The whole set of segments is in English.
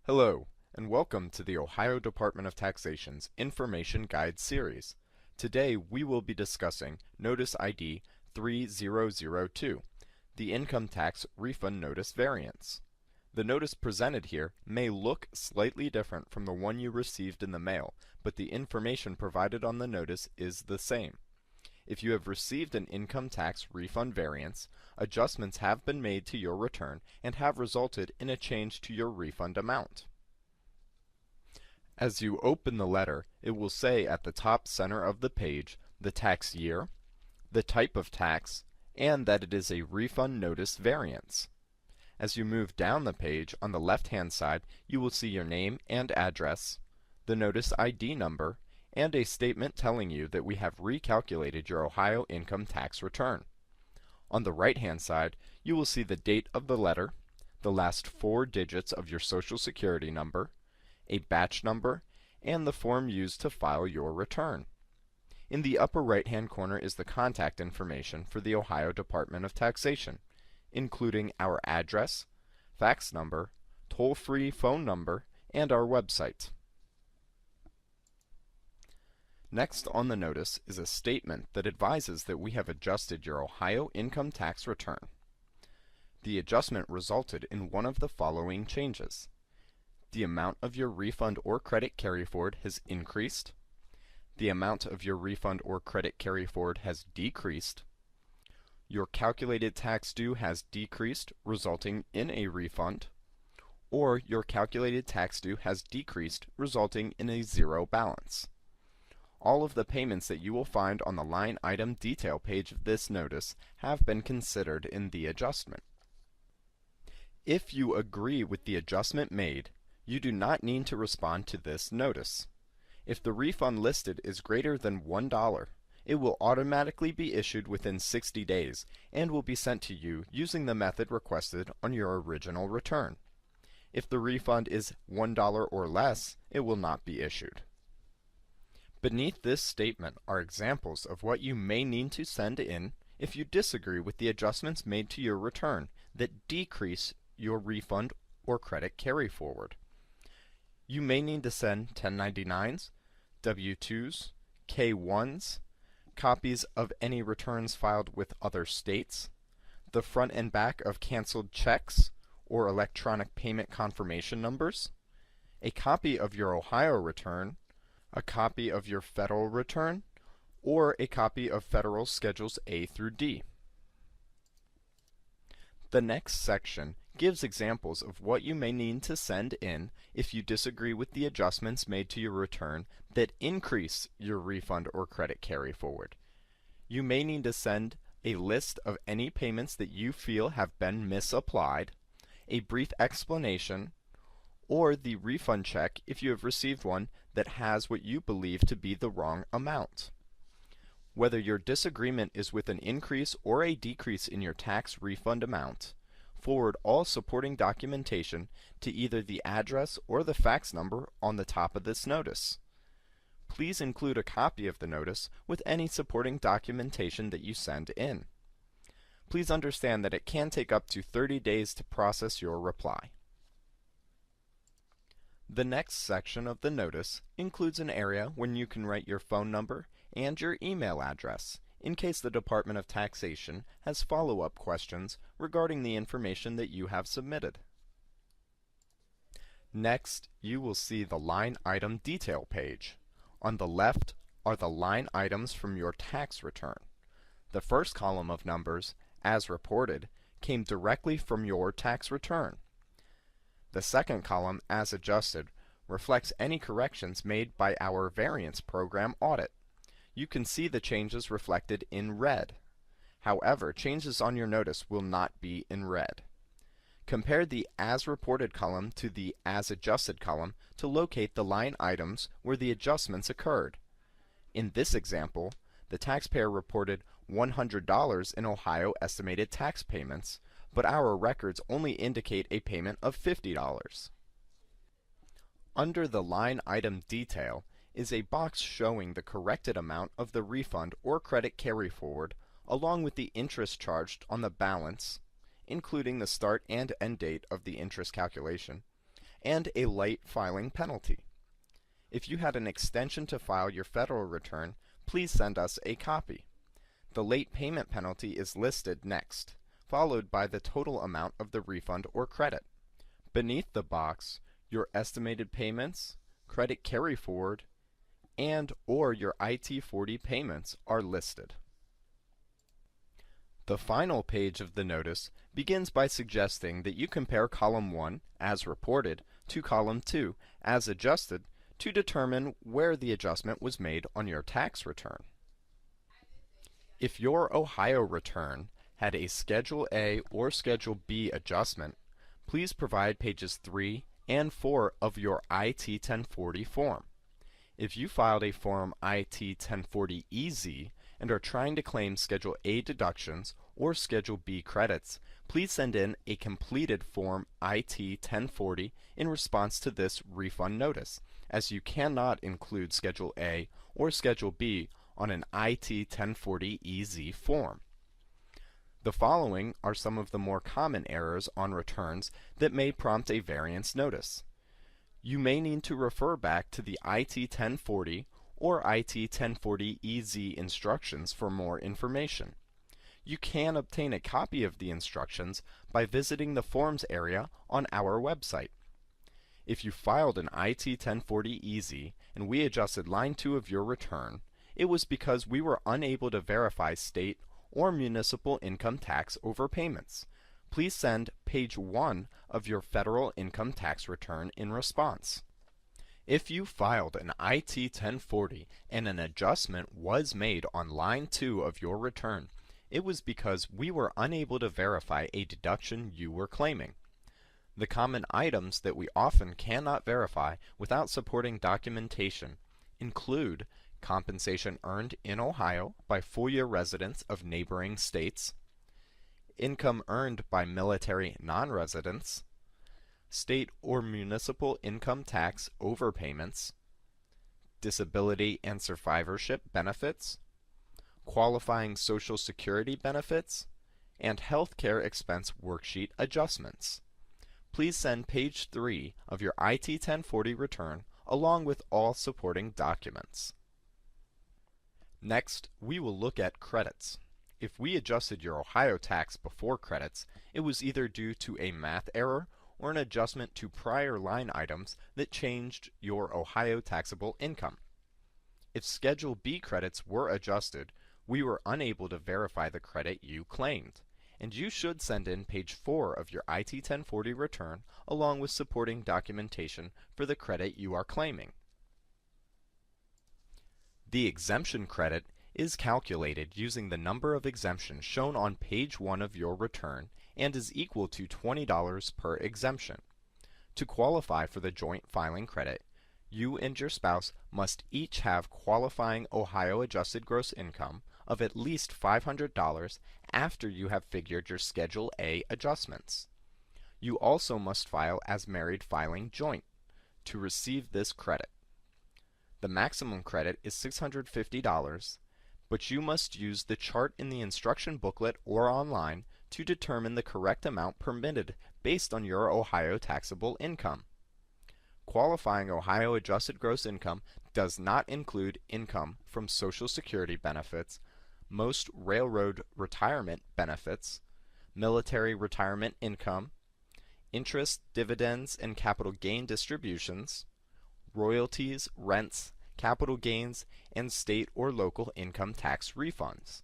Hello, and welcome to the Ohio Department of Taxation's Information Guide series. Today we will be discussing Notice ID 3002, the Income Tax Refund Notice Variance. The notice presented here may look slightly different from the one you received in the mail, but the information provided on the notice is the same. If you have received an income tax refund variance, adjustments have been made to your return and have resulted in a change to your refund amount. As you open the letter, it will say at the top center of the page the tax year, the type of tax, and that it is a refund notice variance. As you move down the page, on the left-hand side, you will see your name and address, the notice ID number, and a statement telling you that we have recalculated your Ohio income tax return. On the right-hand side, you will see the date of the letter, the last 4 digits of your Social Security number, a batch number, and the form used to file your return. In the upper right-hand corner is the contact information for the Ohio Department of Taxation, including our address, fax number, toll-free phone number, and our website. Next on the notice is a statement that advises that we have adjusted your Ohio income tax return. The adjustment resulted in one of the following changes. The amount of your refund or credit carryforward has increased. The amount of your refund or credit carryforward has decreased. Your calculated tax due has decreased, resulting in a refund. Or your calculated tax due has decreased, resulting in a zero balance. All of the payments that you will find on the line item detail page of this notice have been considered in the adjustment. If you agree with the adjustment made, you do not need to respond to this notice. If the refund listed is greater than $1, it will automatically be issued within 60 days and will be sent to you using the method requested on your original return. If the refund is $1 or less, it will not be issued. Beneath this statement are examples of what you may need to send in if you disagree with the adjustments made to your return that decrease your refund or credit carryforward. You may need to send 1099s, W-2s, K-1s, copies of any returns filed with other states, the front and back of canceled checks or electronic payment confirmation numbers, a copy of your Ohio return, a copy of your federal return, or a copy of federal Schedules A through D. The next section gives examples of what you may need to send in if you disagree with the adjustments made to your return that increase your refund or credit carryforward. You may need to send a list of any payments that you feel have been misapplied, a brief explanation, or the refund check if you have received one that has what you believe to be the wrong amount. Whether your disagreement is with an increase or a decrease in your tax refund amount, forward all supporting documentation to either the address or the fax number on the top of this notice. Please include a copy of the notice with any supporting documentation that you send in. Please understand that it can take up to 30 days to process your reply. The next section of the notice includes an area when you can write your phone number and your email address in case the Department of Taxation has follow-up questions regarding the information that you have submitted. Next, you will see the line item detail page. On the left are the line items from your tax return. The first column of numbers, as reported, came directly from your tax return. The second column, as adjusted, reflects any corrections made by our Variance program audit. You can see the changes reflected in red. However, changes on your notice will not be in red. Compare the As Reported column to the As Adjusted column to locate the line items where the adjustments occurred. In this example, the taxpayer reported $100 in Ohio estimated tax payments, but our records only indicate a payment of $50. Under the line item detail is a box showing the corrected amount of the refund or credit carryforward along with the interest charged on the balance, including the start and end date of the interest calculation, and a late filing penalty. If you had an extension to file your federal return, please send us a copy. The late payment penalty is listed next, followed by the total amount of the refund or credit. Beneath the box, your estimated payments, credit carry forward, and or your IT-40 payments are listed. The final page of the notice begins by suggesting that you compare column 1, as reported, to column 2, as adjusted, to determine where the adjustment was made on your tax return. If your Ohio return had a Schedule A or Schedule B adjustment, please provide pages 3 and 4 of your IT-1040 form. If you filed a Form IT-1040EZ and are trying to claim Schedule A deductions or Schedule B credits, please send in a completed Form IT-1040 in response to this refund notice, as you cannot include Schedule A or Schedule B on an IT-1040EZ form. The following are some of the more common errors on returns that may prompt a variance notice. You may need to refer back to the IT-1040 or IT-1040EZ instructions for more information. You can obtain a copy of the instructions by visiting the Forms area on our website. If you filed an IT-1040EZ and we adjusted line 2 of your return, it was because we were unable to verify state or municipal income tax overpayments. Please send page 1 of your federal income tax return in response. If you filed an IT-1040 and an adjustment was made on line 2 of your return, it was because we were unable to verify a deduction you were claiming. The common items that we often cannot verify without supporting documentation include compensation earned in Ohio by full-year residents of neighboring states, income earned by military non-residents, state or municipal income tax overpayments, disability and survivorship benefits, qualifying Social Security benefits, and health care expense worksheet adjustments. Please send page 3 of your IT-1040 return along with all supporting documents. Next, we will look at credits. If we adjusted your Ohio tax before credits, it was either due to a math error or an adjustment to prior line items that changed your Ohio taxable income. If Schedule B credits were adjusted, we were unable to verify the credit you claimed, and you should send in page 4 of your IT-1040 return along with supporting documentation for the credit you are claiming. The exemption credit is calculated using the number of exemptions shown on page 1 of your return and is equal to $20 per exemption. To qualify for the joint filing credit, you and your spouse must each have qualifying Ohio adjusted gross income of at least $500 after you have figured your Schedule A adjustments. You also must file as married filing joint to receive this credit. The maximum credit is $650, but you must use the chart in the instruction booklet or online to determine the correct amount permitted based on your Ohio taxable income. Qualifying Ohio adjusted gross income does not include income from Social Security benefits, most railroad retirement benefits, military retirement income, interest, dividends, and capital gain distributions, royalties, rents, capital gains, and state or local income tax refunds.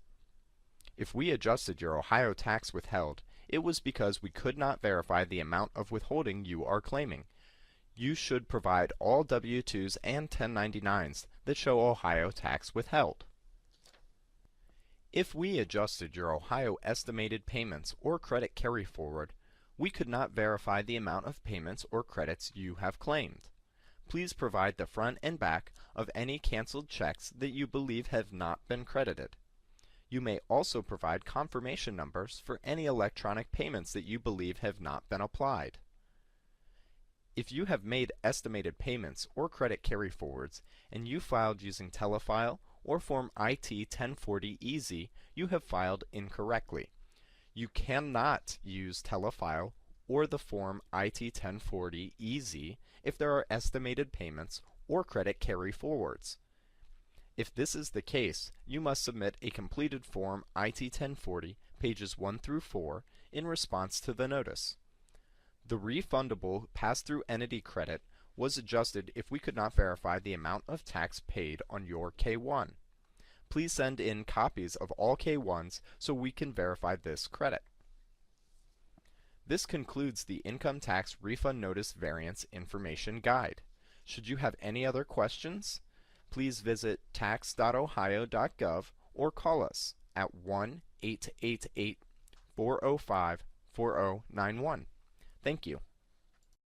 If we adjusted your Ohio tax withheld, it was because we could not verify the amount of withholding you are claiming. You should provide all W-2s and 1099s that show Ohio tax withheld. If we adjusted your Ohio estimated payments or credit carry forward, we could not verify the amount of payments or credits you have claimed. Please provide the front and back of any canceled checks that you believe have not been credited. You may also provide confirmation numbers for any electronic payments that you believe have not been applied. If you have made estimated payments or credit carry forwards and you filed using Telefile or Form IT-1040EZ, you have filed incorrectly. You cannot use Telefile or the Form IT-1040-EZ if there are estimated payments or credit carry forwards. If this is the case, you must submit a completed Form IT-1040, pages 1 through 4, in response to the notice. The refundable pass-through entity credit was adjusted if we could not verify the amount of tax paid on your K-1. Please send in copies of all K-1s so we can verify this credit. This concludes the Income Tax Refund Notice Variance Information Guide. Should you have any other questions, please visit tax.ohio.gov or call us at 1-888-405-4091. Thank you.